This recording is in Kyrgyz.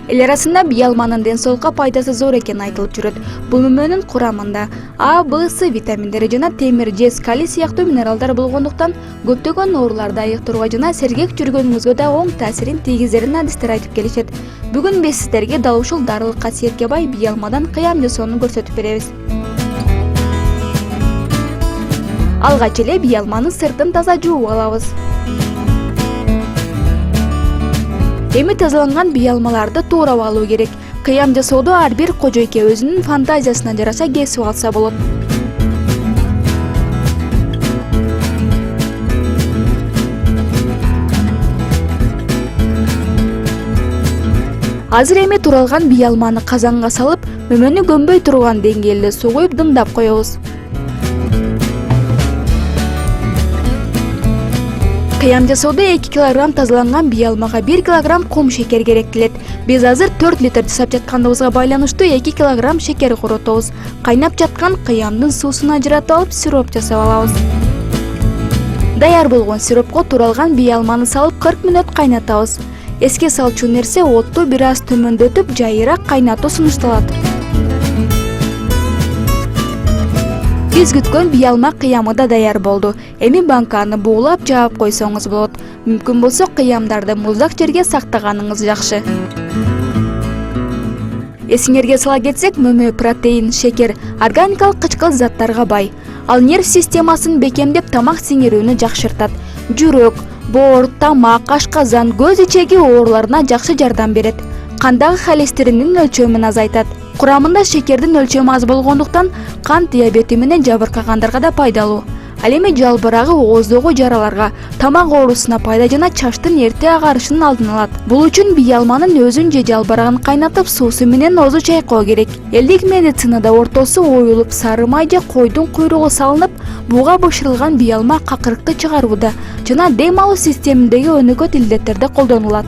Эл арасында бий алманын ден соолукка пайдасы зор экени айтылып жүрөт. Бул мөмөнүн курамында А, Б, С витаминдери жана темир, жез, калий сыяктуу минералдар болгондуктан көптөгөн ооруларды айыктырууга жана сергек жүргөнүңүзгө да оң таасирин тийгизерин адистер айтып келишет. Бүгүн биз сиздерге дал ушул дарылык касиетке бай бий алмадан кыям жасоону көрсөтүп беребиз. Алгач эле бий алманын сыртын таза жууп алабыз. Эми тазаланган бий алмаларды туурап алуу керек. Кыям жасоодо ар бир кожойке өзүнүн фантазиясына жараша кесип алса болот. Азыр эми туралган бий алманы казанга салып, мөмөнү көнбөй турган деңгээлде суу куюп дымдап коебуз. Кыям жасоодо 2 кг тазаланган бий алмага 1 кг кум шекер керектелет. Биз азыр 4 литр жасап жаткандыгыбызга байланыштуу 2 кг шекер коротобуз. Кайнап жаткан кыямдын суусун ажыратып алып, сироп жасап алабыз. Даяр болгон сиропко туралган бий алманы салып 40 мүнөт кайнатабыз. Эске салчу нерсе отту бир аз төмөндөтүп, жайыраак кайнатуу сунушталат. Биз күткөн бий алма кыямы да даяр болду. Эми банканы буулап жаап койсоңуз болот. Мүмкүн болсо кыямдарды муздак жерге сактаганыңыз жакшы. Эсиңерге сала кетсек, мөмө протеин, шекер, органикалык кычкыл заттарга бай. Ал нерв системасын бекемдеп, тамак сиңирүүнү жакшыртат. Жүрөк, боор, тамак, ашказан, көз ичеги ооруларына жакшы жардам берет. Кандагы холестериндин өлчөмүн азайтат. Курамында шекердин өлчөмү аз болгондуктан кант диабети менен жабыркагандарга да пайдалуу. Ал эми жалбырагы, ооздогу жараларга, тамак оорусуна пайда жана чачтын эрте агарышынын алдын алат. Бул үчүн бий алманын өзүн же жалбырагын кайнатып, суусу менен озу чайкоо керек. Элдик медицинада ортосу оюлуп, сары май же койдун куйругу салынып, буга бышырылган бий алма какырыкты чыгарууда жана дем алуу системиндеги өнөкөт илдеттерде колдонулат.